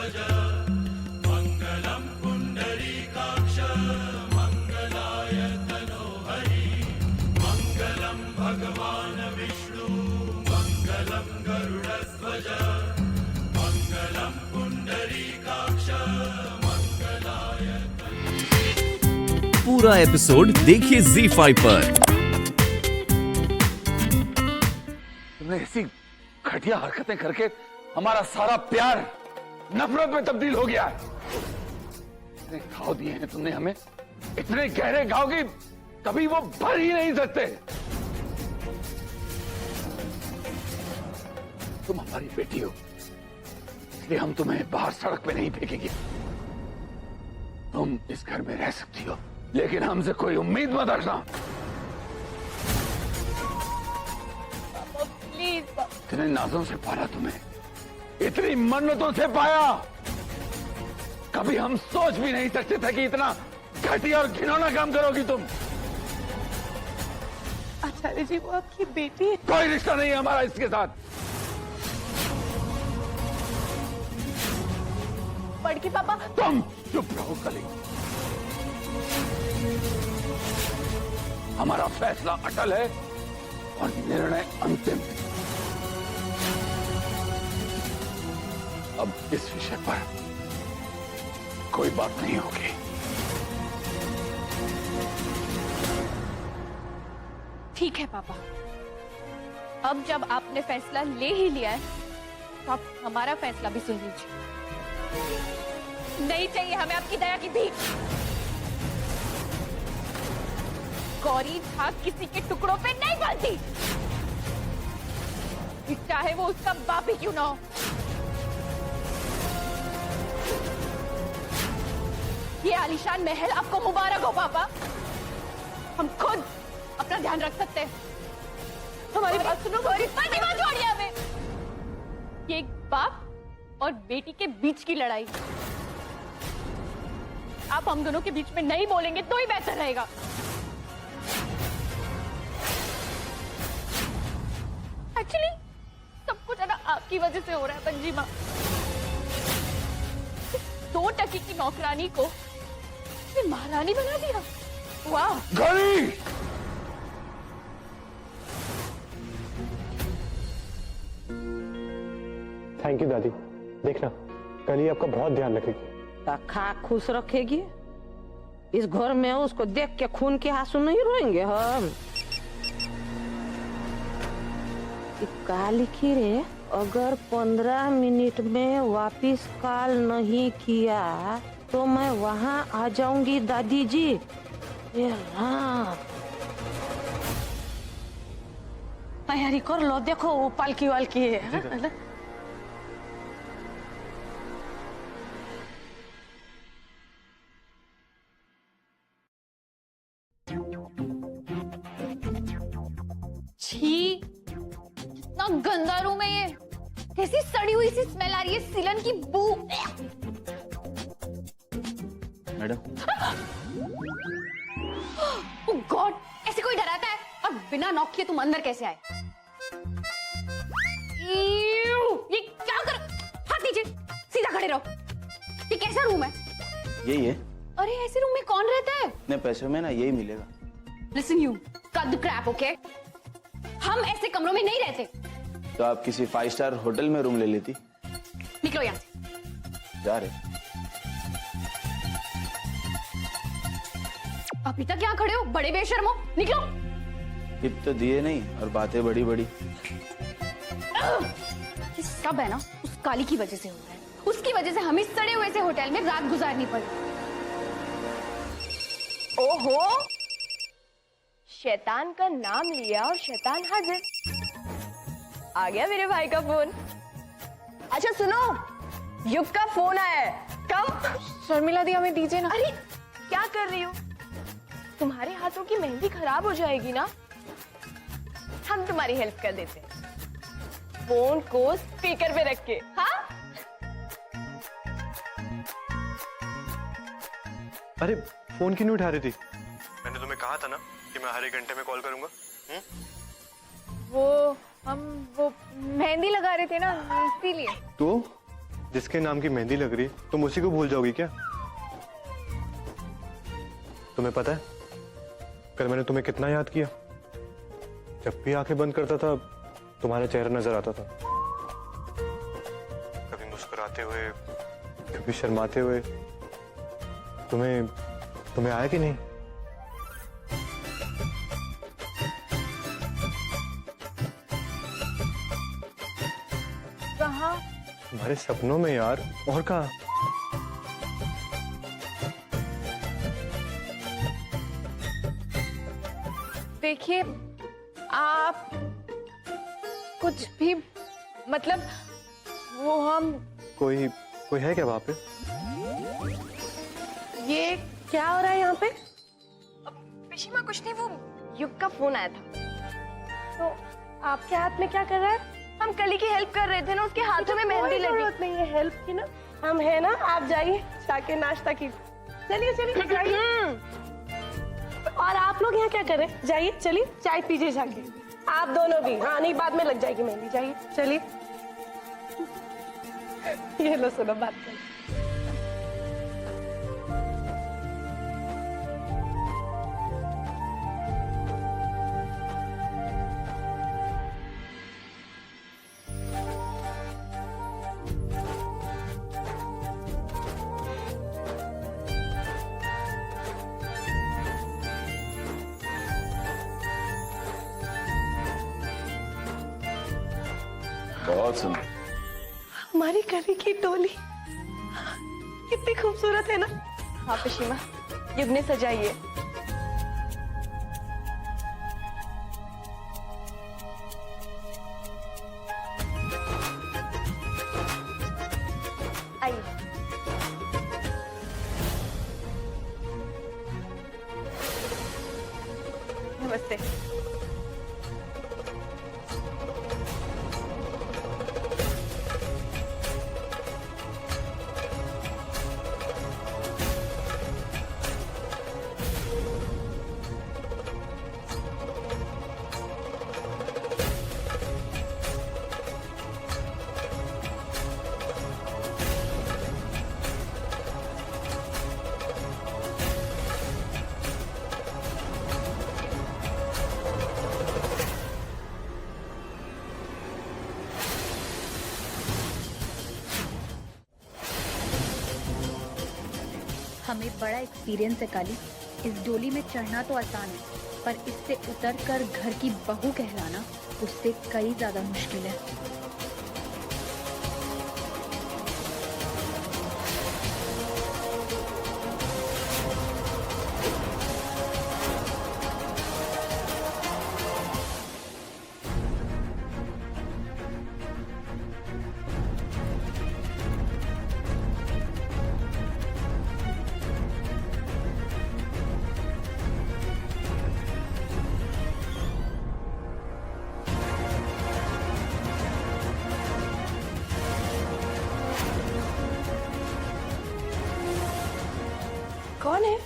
मंगलम पुंडरीकाक्ष मंगलाय तनोहरि मंगलम भगवान विष्णु मंगलम गरुड़ध्वज मंगलम पुंडरीकाक्ष मंगलाय। पूरा एपिसोड देखिए ZEE5 पर। तुमने ऐसी घटिया हरकतें करके हमारा सारा प्यार नफरत में तब्दील हो गया है। इतने घाव दिए हैं तुमने हमें, इतने गहरे घाव कि कभी वो भर ही नहीं सकते। तुम हमारी बेटी हो, इसलिए हम तुम्हें बाहर सड़क पे नहीं फेंकेंगे। तुम इस घर में रह सकती हो, लेकिन हमसे कोई उम्मीद मत रखना। प्लीज इतने नाजों से पाला तुम्हें, इतनी मन्नतों से पाया, कभी हम सोच भी नहीं सकते थे कि इतना घटिया और घिनौना काम करोगी तुम। आचार्य जी, वो आपकी बेटी है। कोई रिश्ता नहीं है हमारा इसके साथ। बड़की पापा, तुम चुप रहो कली। हमारा फैसला अटल है और निर्णय अंतिम है। अब इस विषय पर कोई बात नहीं होगी। ठीक है पापा, अब जब आपने फैसला ले ही लिया है तो आप हमारा फैसला भी सुन लीजिए। नहीं चाहिए हमें आपकी दया की भीख। गौरी झाग किसी के टुकड़ों पे नहीं बनती, चाहे वो उसका बाप ही क्यों ना हो। ये आलीशान महल आपको मुबारक हो पापा। हम खुद अपना ध्यान रख सकते हैं। हमारी बात सुनो गौरी, मत छोड़िए हमें। ये एक बाप और बेटी के बीच की लड़ाई, आप हम दोनों के बीच में नहीं बोलेंगे तो ही बेहतर रहेगा। एक्चुअली सब कुछ है ना आपकी वजह से हो रहा है पंजी माँ। 2 टकी की नौकरानी को महारानी बना दिया। वाह गौरी! थैंक यू दादी। देखना कल ही आपका बहुत ध्यान रखेगी। खा खुश रखेगी। इस घर में उसको देख के खून के आंसू नहीं रोएंगे हम। क्या लिखी रे? अगर 15 मिनट में वापिस कॉल नहीं किया तो मैं वहाँ आ जाऊंगी दादी जी। हाँ तैयारी कर लो, देखो वो पालकी वालकी है। छी, कितना गंदा रूम है ये। कैसी सड़ी हुई सी स्मेल आ रही है, सिलन की बू। मैडम, ओह गॉड, ऐसे कोई डराता है? और बिना नॉक किए तुम अंदर कैसे आए? ये क्या कर? हाथ नीचे, सीधा खड़े रहो। ये कैसा रूम है? यही है। अरे ऐसे रूम में कौन रहता है? इतने पैसों में ना यही मिलेगा। Listen you, cut the crap, okay? हम ऐसे कमरों में नहीं रहते। तो आप किसी 5 स्टार होटल में रूम ले लेती। निकलो यहाँ से। जा रहे। अभी तक यहाँ खड़े हो, बड़े बेशर्मो, निकलो। टिप तो दिए नहीं और बातें बड़ी बड़ी। ये सब है ना उस काली की वजह से हो रहा है। उसकी वजह से हमें सड़े हुए से होटल में रात गुजारनी पड़ी। ओहो, शैतान का नाम लिया और शैतान हाजिर। आ गया मेरे भाई का फोन। अच्छा सुनो, युग का फोन आया है। कब? शर्मिला दी हमें दीजिए ना। अरे क्या कर रही हो? तुम्हारे हाथों की मेहंदी खराब हो जाएगी ना। हम तुम्हारी हेल्प कर देते हैं, फोन को स्पीकर पे रख के। हाँ अरे फोन क्यों नहीं उठा रही थी? मैंने तुम्हें कहा था ना कि मैं हर 1 घंटे में कॉल करूंगा। वो मेहंदी लगा रहे थे ना, इसीलिए। तो जिसके नाम की मेहंदी लग रही है तुम उसी को भूल जाओगी क्या? तुम्हें पता है कल मैंने तुम्हें कितना याद किया? जब भी आंखें बंद करता था तुम्हारा चेहरा नजर आता था, कभी मुस्कुराते हुए, कभी शर्माते हुए। तुम्हें आया कि नहीं? कहाँ? तुम्हारे सपनों में यार, और कहाँ? देखिए आप कुछ भी मतलब वो हम कोई है क्या वहां पे? ये क्या हो रहा है यहाँ पे? पिशीमा कुछ नहीं, वो युग का फोन आया था। तो आपके हाथ में क्या कर रहा है? हम कली की हेल्प कर रहे थे ना, उसके हाथों में मेहंदी लगी। जरूरत नहीं है हेल्प की ना, हम है ना, आप जाइए जाके नाश्ता कीजिए। चलिए जाइए। और आप लोग यहाँ क्या कर रहे हैं? जाइए चलिए चाय पीजिए जाके, आप दोनों भी। हाँ नहीं, बाद में लग जाएगी मेहंदी। जाइए चलिए। ये लो सुनो बात कर। बहुत सुंदर। हमारी कली की टोली कितनी खूबसूरत है ना। हाँ पिशीमा, युग ने सजाई है। आइए। नमस्ते। हमें बड़ा एक्सपीरियंस है काली। इस डोली में चढ़ना तो आसान है, पर इससे उतरकर घर की बहू कहलाना उससे कई ज्यादा मुश्किल है। कौन है?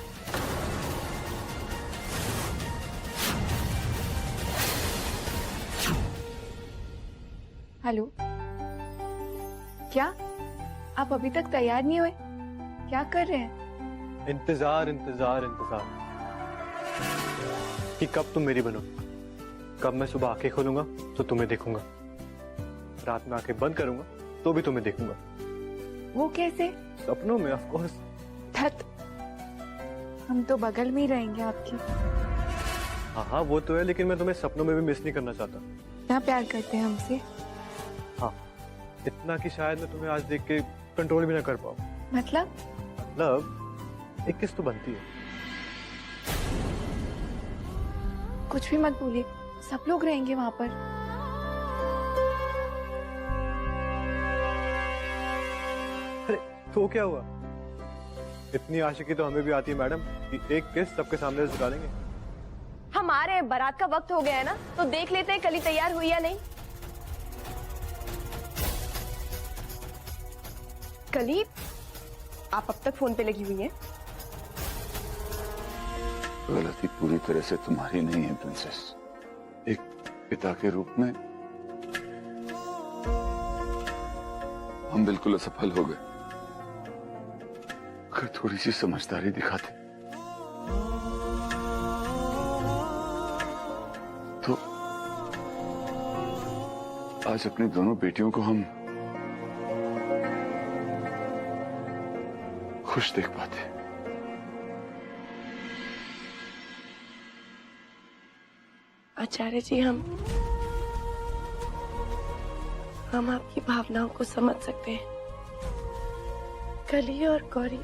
हेलो, क्या आप अभी तक तैयार नहीं हुए? क्या कर रहे हैं? इंतजार कि कब तुम मेरी बनो, कब मैं सुबह आंखें खोलूंगा तो तुम्हें देखूंगा, रात में आंखें बंद करूंगा तो भी तुम्हें देखूंगा। वो कैसे? सपनों में, ऑफ कोर्स। धत, हम तो बगल में ही रहेंगे आपके। हाँ वो तो है, लेकिन मैं तुम्हें सपनों में भी मिस नहीं करना चाहता। इतना प्यार करते हैं हमसे? हाँ, इतना कि शायद मैं तुम्हें आज देख के कंट्रोल भी ना कर पाऊँ। मतलब एक किस तो बनती है। कुछ भी मत बोलिए, सब लोग रहेंगे वहां पर। अरे तो क्या हुआ, इतनी आशिकी तो हमें भी आती है मैडम कि एक किस सबके सामने से झुका देंगे। हमारे बारात का वक्त हो गया है ना, तो देख लेते हैं कली तैयार हुई या नहीं। कली, आप अब तक फोन पे लगी हुई हैं। गलती पूरी तरह से तुम्हारी नहीं है प्रिंसेस। एक पिता के रूप में हम बिल्कुल असफल हो गए। अगर थोड़ी सी समझदारी दिखाते तो आज अपनी दोनों बेटियों को हम खुश देख पाते। आचार्य जी, हम आपकी भावनाओं को समझ सकते हैं। कली और गौरी,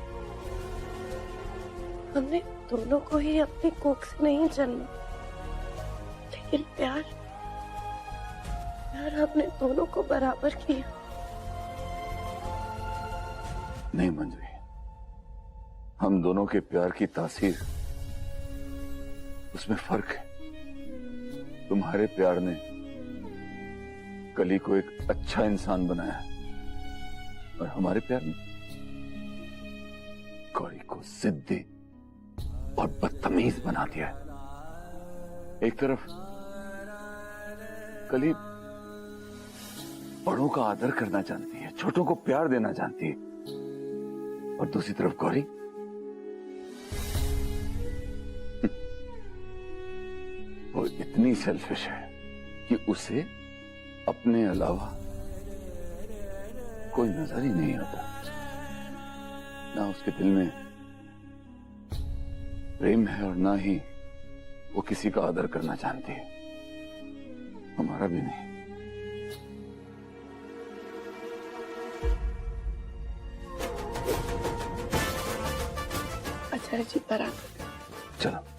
हमने दोनों को ही अपनी कोख से नहीं जन्मा, लेकिन प्यार हमने दोनों को बराबर किया। नहीं मंजरी, हम दोनों के प्यार की तासीर, उसमें फर्क है। तुम्हारे प्यार ने कली को एक अच्छा इंसान बनाया है और हमारे प्यार ने गौरी को जिद्दी और बदतमीज बना दिया है। एक तरफ कली बड़ों का आदर करना जानती है, छोटों को प्यार देना जानती है, और दूसरी तरफ गौरी वो इतनी सेल्फिश है कि उसे अपने अलावा कोई नजर ही नहीं आता। ना उसके दिल में प्रेम है और ना ही वो किसी का आदर करना चाहती है, हमारा भी नहीं। आचार्य जी, बारात चलो।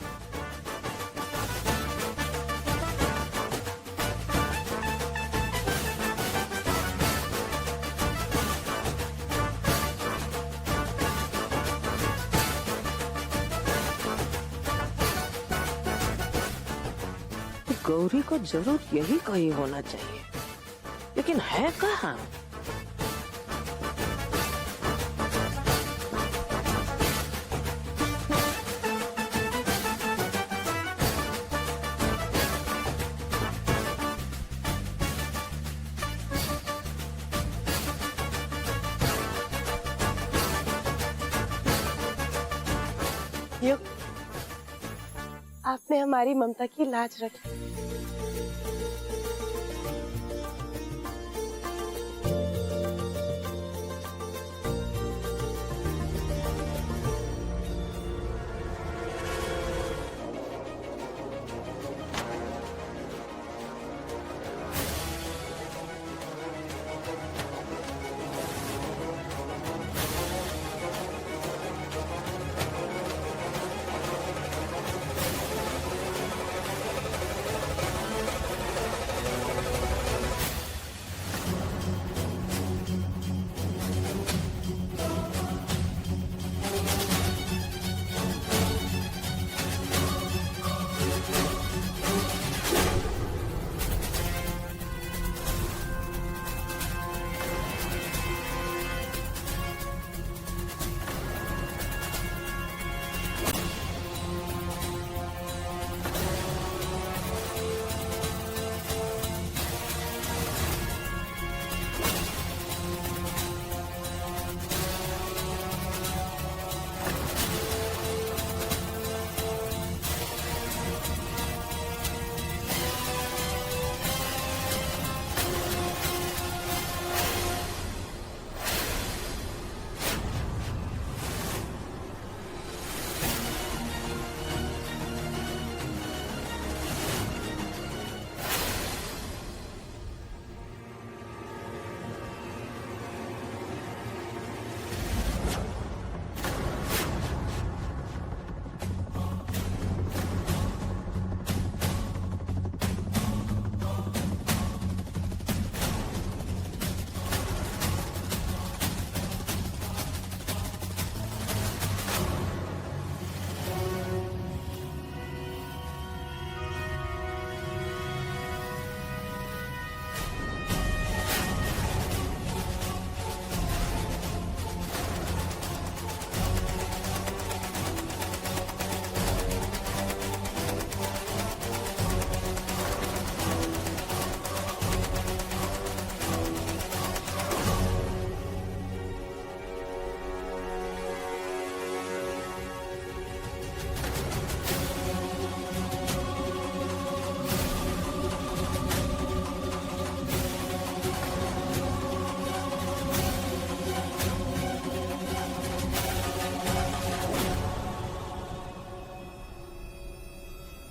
गौरी को जरूर यही कहीं होना चाहिए, लेकिन है कहाँ? युग, आपने हमारी ममता की लाज रखी।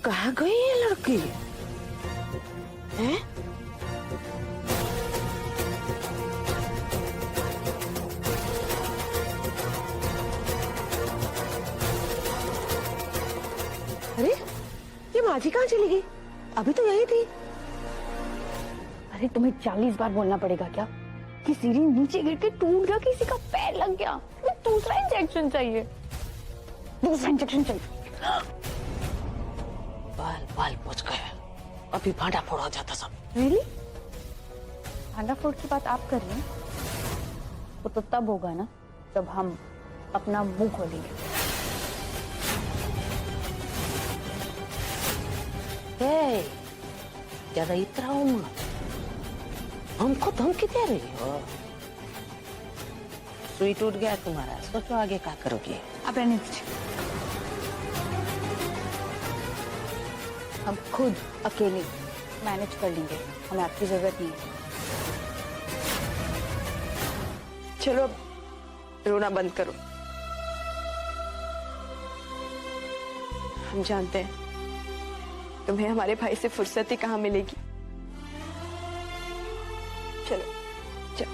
कहाँ गई ये लड़की? हैं? अरे ये माझी कहाँ चली गई? अभी तो यही थी। अरे तुम्हें 40 बार बोलना पड़ेगा क्या कि सीढ़ी नीचे गिर के टूट गया, किसी का पैर लग गया, तुम्हें दूसरा इंजेक्शन चाहिए, दूसरा इंजेक्शन चाहिए। बाल बाल पूछ गए, अभी भांडा फोड़ हो जाता सब। रियली? भांडा फोड़ की बात आप कर रही हैं? वो तो तब होगा ना जब हम अपना मुंह खोलेंगे। ज्यादा इतना हूँ, हमको धमकी दे रही हो? सुई टूट गया तुम्हारा, सोचो आगे क्या करोगे। आप रहने दीजिए, हम खुद अकेले मैनेज कर लेंगे, हमें आपकी जरूरत नहीं है। चलो अब रोना बंद करो। हम जानते हैं तुम्हें हमारे भाई से फुर्सत ही कहाँ मिलेगी। चलो चलो।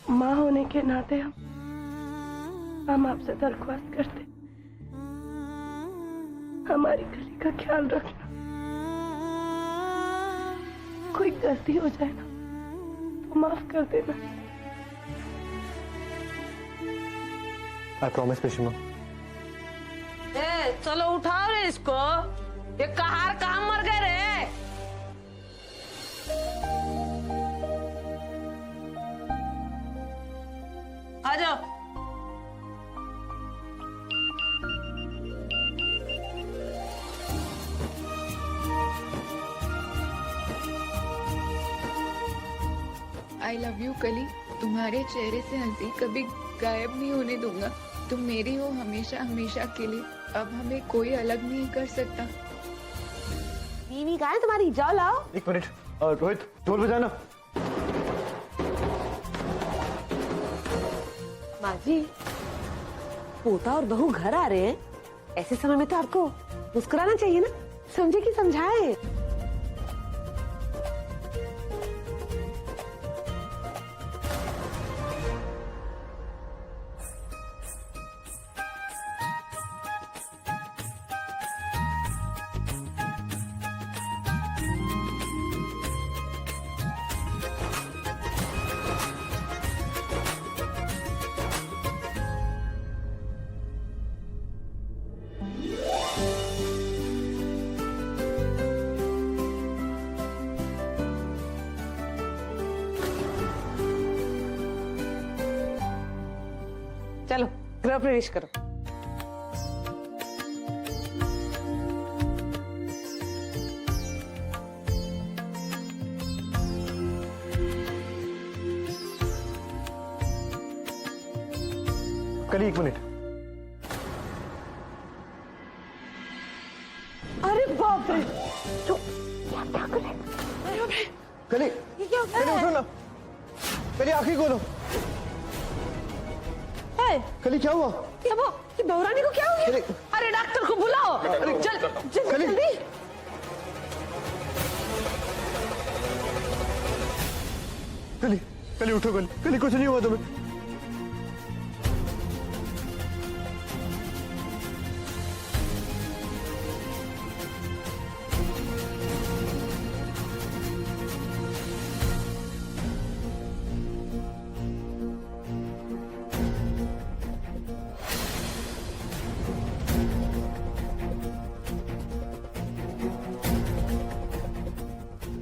माँ होने के नाते हम आपसे दरख्वास्त करते, हमारी कली का ख्याल रखना। कोई गलती हो जाए ना तो माफ कर देना। आई प्रॉमिस पेशिमा। चलो उठाओ रे इसको, ये कहार कहाँ मर गए रे? आ जाओ। आई लव यू कली, तुम्हारे चेहरे से हंसी कभी गायब नहीं होने दूंगा। तुम मेरी हो हमेशा हमेशा के लिए। अब हमें कोई अलग नहीं कर सकता। बीवी कहाँ है तुम्हारी? जाओ लाओ। एक मिनट, रोहित ढोल बजाना। माँ जी, पोता और बहू घर आ रहे हैं, ऐसे समय में तो आपको मुस्कुराना चाहिए ना। समझे कि समझाए? चलो गृह प्रवेश करो। कली एक मिनट। अरे बाप रे, कली, ये क्या होता कली है? उठो ना। कली आंखें खोलो। कली क्या हुआ? ये वो, ये बहुरानी को क्या हो गया? अरे अरे डॉक्टर को बुलाओ। चल कली। जल्दी। कली, कली उठो। कली, कली कुछ नहीं हुआ तुम्हें।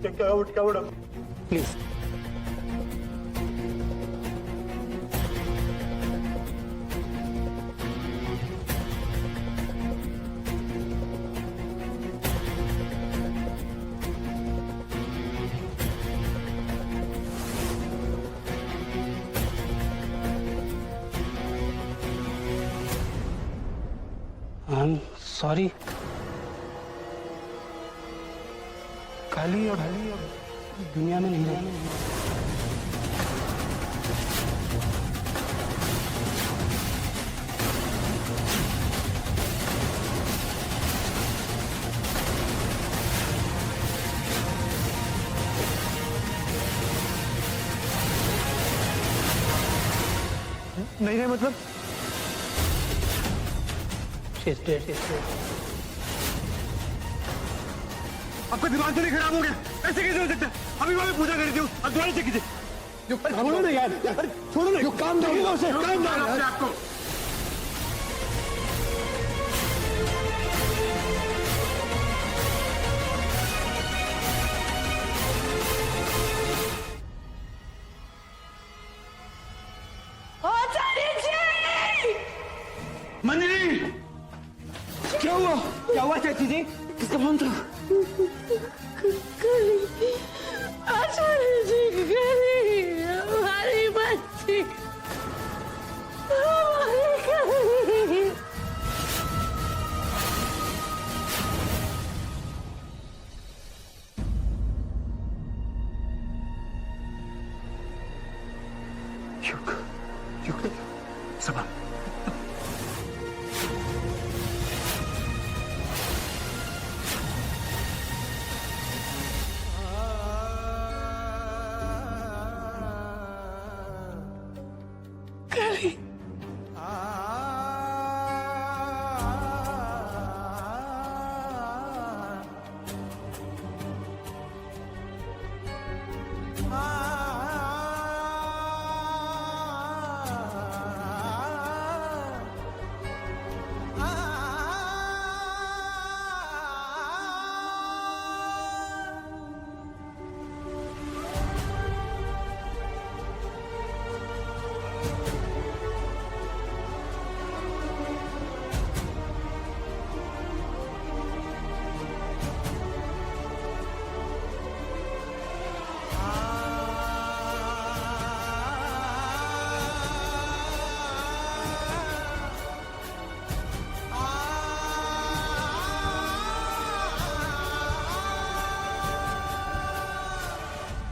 क्या उड़ा प्लीज। सॉरी काली और दुनिया में नहीं रही। नहीं है मतलब आपका दिमाग तो नहीं खराब हो गया? ऐसे कैसे हो सकता है? अभी वहां पूजा करी थी, अब दोबारा से कीजिए। छोड़ो ना यार, छोड़ो ना, काम डाउन आपको। मंदिरी क्या हुआ चाची जी? किसका फोन था? आचार्य जी हमारी बच्ची हमारी कली। युग सबा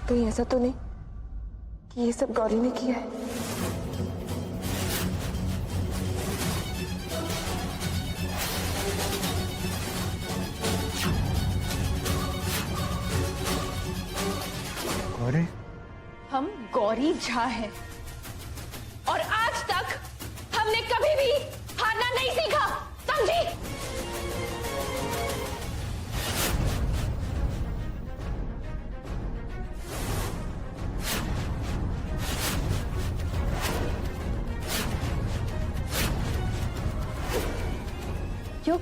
कहीं ऐसा तो नहीं कि ये सब गौरी ने किया है? गौरी? हम गौरी झा हैं और आज तक हमने कभी भी हारना नहीं सीखा, समझी? क्यों?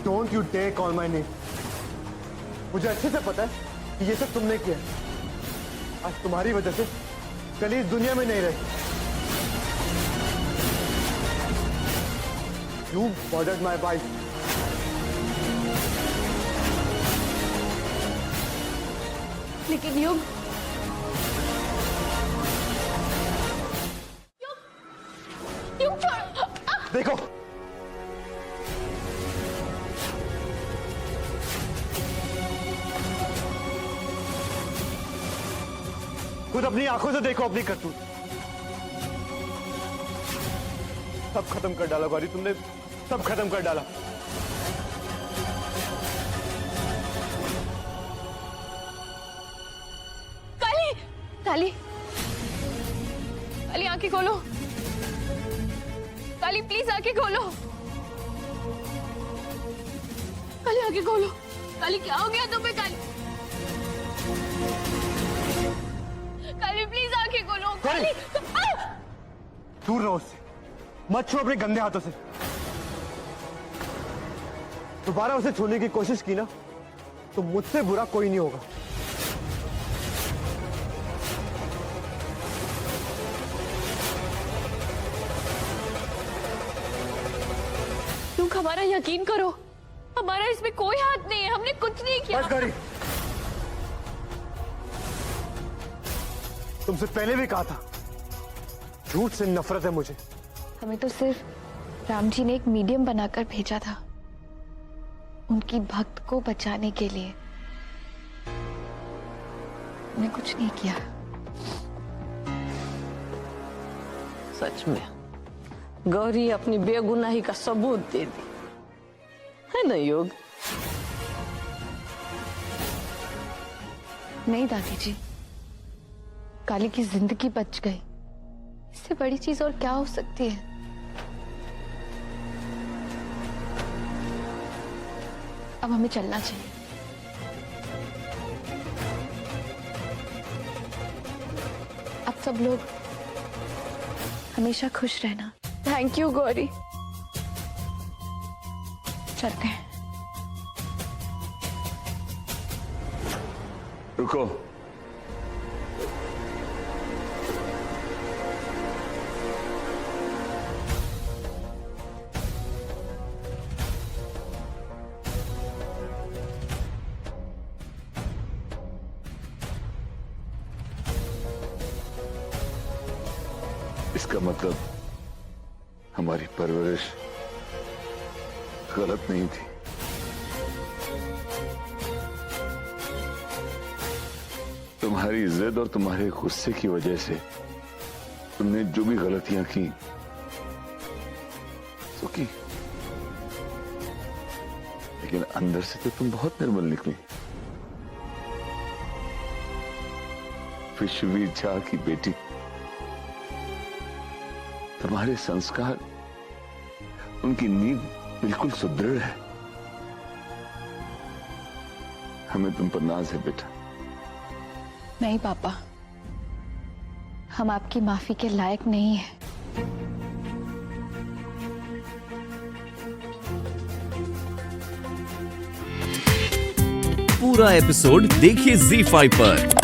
Don't you dare call my name. मुझे अच्छे से पता है कि ये सब तुमने किया है। आज तुम्हारी वजह से कल इस दुनिया में नहीं रही। You bothered my wife. लेकिन युग छोड़। देखो खुद अपनी आंखों से देखो अपनी करतूत। सब खत्म कर डाला गौरी, तुमने सब खत्म कर डाला। काली, काली आंखें खोलो। काली प्लीज आंखें खोलो। काली आंखें खोलो। काली क्या हो गया तुम्हें? काली, काली प्लीज आंखें खोलो। काली तू दूर रहो उससे, मत छू अपने गंदे हाथों से। दोबारा उसे छूने की कोशिश की ना तो मुझसे बुरा कोई नहीं होगा। तुम हमारा यकीन करो, हमारा इसमें कोई हाथ नहीं है, हमने कुछ नहीं किया। बस करी, तुमसे पहले भी कहा था, झूठ से नफरत है मुझे। हमें तो सिर्फ राम जी ने एक मीडियम बनाकर भेजा था, उनकी भक्त को बचाने के लिए। मैं कुछ नहीं किया। सच में गौरी अपनी बेगुनाही का सबूत दे दी है ना योग? नहीं दादी जी, काली की जिंदगी बच गई, इससे बड़ी चीज और क्या हो सकती है। अब हमें चलना चाहिए। अब सब लोग हमेशा खुश रहना। Thank you Gauri. चलते हैं। रुको, इसका मतलब हमारी परवरिश गलत नहीं थी। तुम्हारी जिद और तुम्हारे गुस्से की वजह से तुमने जो भी गलतियां की तो की, लेकिन अंदर से तो तुम बहुत निर्मल निकली। विश्ववीर झा की बेटी, तुम्हारे संस्कार, उनकी नींव बिल्कुल सुदृढ़ है। हमें तुम पर नाज है बेटा। नहीं पापा, हम आपकी माफी के लायक नहीं हैं। पूरा एपिसोड देखिए ZEE5 पर।